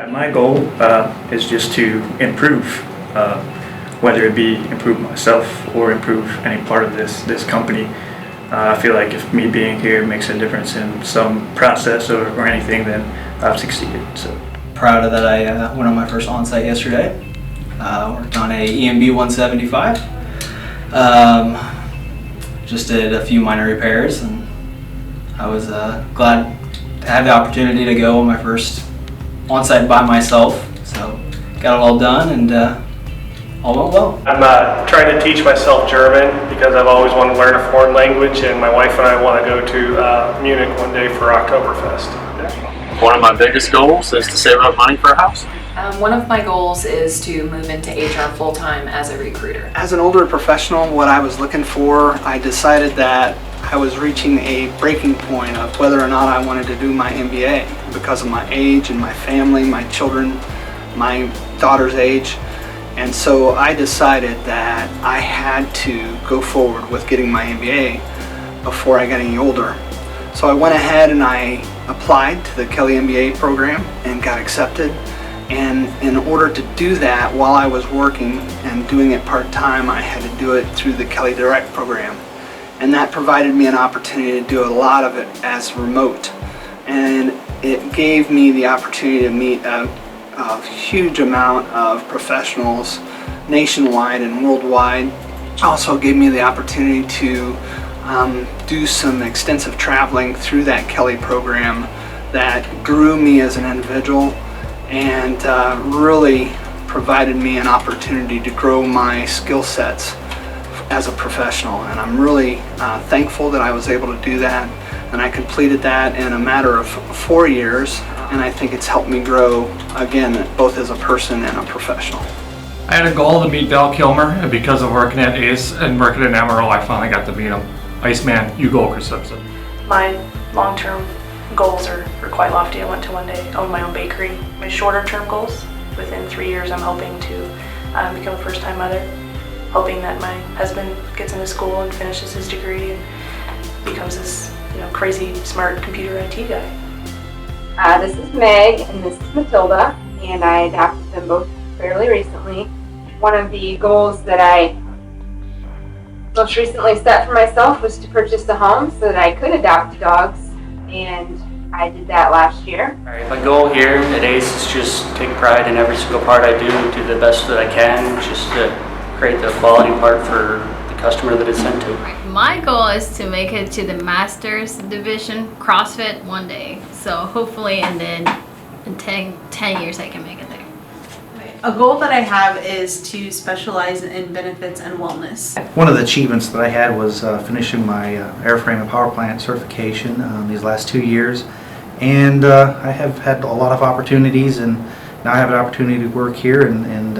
My goal is just to improve, whether it be improve myself or improve any part of this company. I feel like if me being here makes a difference in some process or anything, then I've succeeded. So proud of that. I went on my first on-site yesterday. Worked on a EMB 175. Just did a few minor repairs, and I was glad to have the opportunity to go on my first on-site by myself. So got it all done, and all went well. I'm trying to teach myself German because I've always wanted to learn a foreign language, and my wife and I want to go to Munich one day for Oktoberfest. One of my biggest goals is to save up money for a house. One of my goals is to move into HR full-time as a recruiter. As an older professional, what I was looking for, I decided that I was reaching a breaking point of whether or not I wanted to do my MBA because of my age and my family, my children, my daughter's age. And so I decided that I had to go forward with getting my MBA before I got any older. So I went ahead and I applied to the Kelly MBA program and got accepted. And in order to do that while I was working and doing it part-time, I had to do it through the Kelly Direct program. And that provided me an opportunity to do a lot of it as remote. And it gave me the opportunity to meet a huge amount of professionals nationwide and worldwide. Also gave me the opportunity to do some extensive traveling through that Kelly program that grew me as an individual and really provided me an opportunity to grow my skill sets as a professional. And I'm really thankful that I was able to do that, and I completed that in a matter of 4 years, and I think it's helped me grow again both as a person and a professional. I had a goal to meet Val Kilmer, and because of working at ACE and working at MRO, I finally got to meet him. Iceman, you go, Chris Simpson. My long-term goals are quite lofty. I want to one day own my own bakery. My shorter-term goals, within 3 years, I'm hoping to become a first-time mother, hoping that my husband gets into school and finishes his degree and becomes this crazy smart computer IT guy. This is Meg and this is Matilda, and I adopted them both fairly recently. One of the goals that I most recently set for myself was to purchase a home so that I could adopt dogs, and I did that last year. My goal here at ACE is just take pride in every single part I do the best that I can, just to create the quality part for the customer that it's sent to. My goal is to make it to the Masters Division CrossFit one day. So hopefully in 10 years I can make it there. A goal that I have is to specialize in benefits and wellness. One of the achievements that I had was finishing my airframe and power plant certification these last 2 years. And I have had a lot of opportunities, and now I have an opportunity to work here and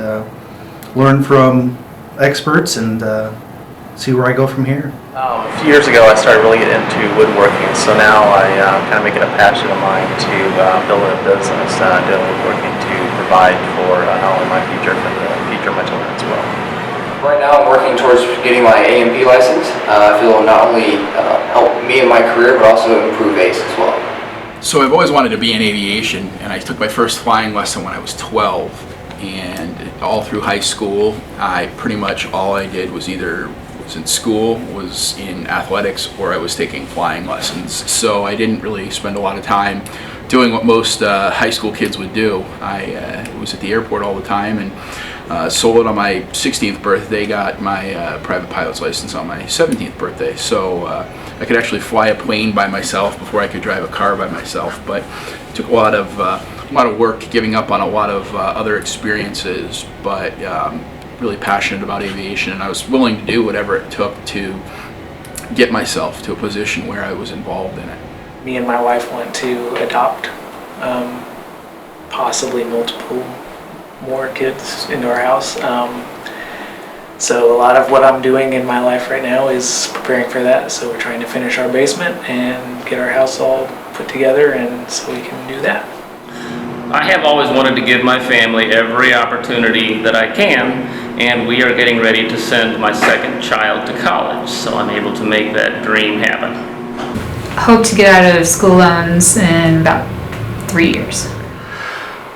learn from experts and see where I go from here. A few years ago I started really getting into woodworking, so now I kind of make it a passion of mine to build a business doing woodworking to provide for not only my future but the future of my children as well. Right now I'm working towards getting my A&P license. I feel it will not only help me in my career but also improve ACE as well. So I've always wanted to be in aviation, and I took my first flying lesson when I was 12, and all through high school I pretty much all I did was either was in school, was in athletics, or I was taking flying lessons. So I didn't really spend a lot of time doing what most high school kids would do. I was at the airport all the time and sold on my 16th birthday, got my private pilot's license on my 17th birthday. So I could actually fly a plane by myself before I could drive a car by myself. But it took a lot of work, giving up on a lot of other experiences, but really passionate about aviation, and I was willing to do whatever it took to get myself to a position where I was involved in it. Me and my wife want to adopt possibly multiple more kids into our house. So a lot of what I'm doing in my life right now is preparing for that. So we're trying to finish our basement and get our house all put together, and so we can do that. I have always wanted to give my family every opportunity that I can, and we are getting ready to send my second child to college, so I'm able to make that dream happen. I hope to get out of school loans in about 3 years.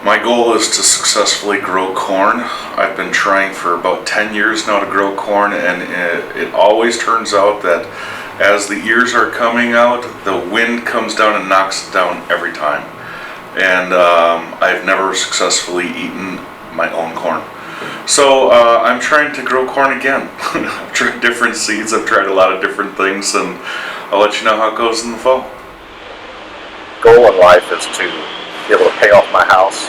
My My goal is to successfully grow corn. I've been trying for about 10 years now to grow corn, and it always turns out that as the ears are coming out, the wind comes down and knocks it down every time. And I've never successfully eaten my own corn. So I'm trying to grow corn again. I've tried different seeds, I've tried a lot of different things, and I'll let you know how it goes in the fall. Goal in life is to be able to pay off my house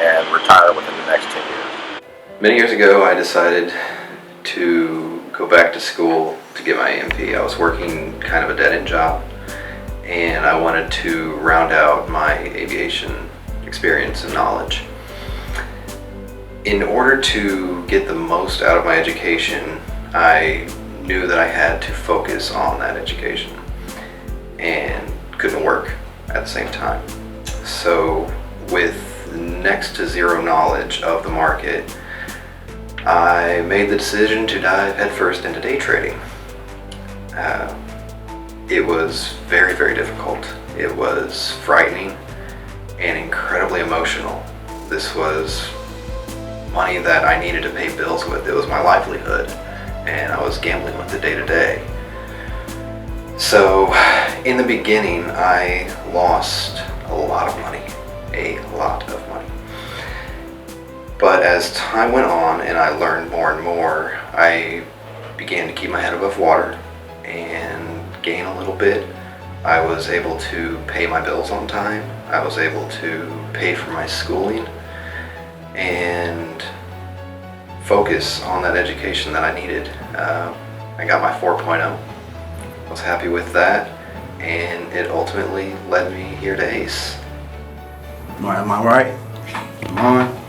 and retire within the next 10 years. Many years ago, I decided to go back to school to get my A&P. I was working kind of a dead-end job, and I wanted to round out my aviation experience and knowledge. In order to get the most out of my education, I knew that I had to focus on that education and couldn't work at the same time. So with next to zero knowledge of the market, I made the decision to dive headfirst into day trading. It was very, very difficult. It was frightening and incredibly emotional. This was money that I needed to pay bills with. It was my livelihood, and I was gambling with it day to day. So in the beginning, I lost a lot of money, But as time went on and I learned more and more, I began to keep my head above water and gain a little bit. I was able to pay my bills on time. I was able to pay for my schooling and focus on that education that I needed. I got my 4.0. I was happy with that, and it ultimately led me here to ACE. Am I right? Am I on?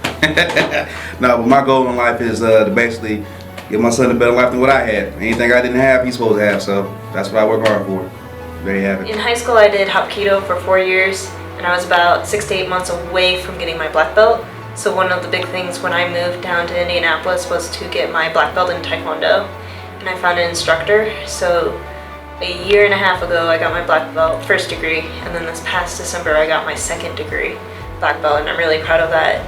No, but my goal in life is to basically give my son a better life than what I had. Anything I didn't have, he's supposed to have, so that's what I work hard for. There you have it. In high school, I did hop keto for 4 years, and I was about 6 to 8 months away from getting my black belt. So one of the big things when I moved down to Indianapolis was to get my black belt in Taekwondo, and I found an instructor. So a year and a half ago, I got my black belt first degree, and then this past December, I got my second degree black belt, and I'm really proud of that.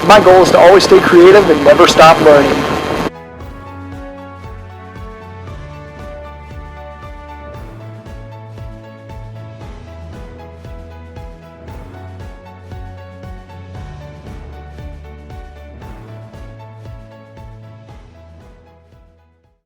My goal is to always stay creative and never stop learning.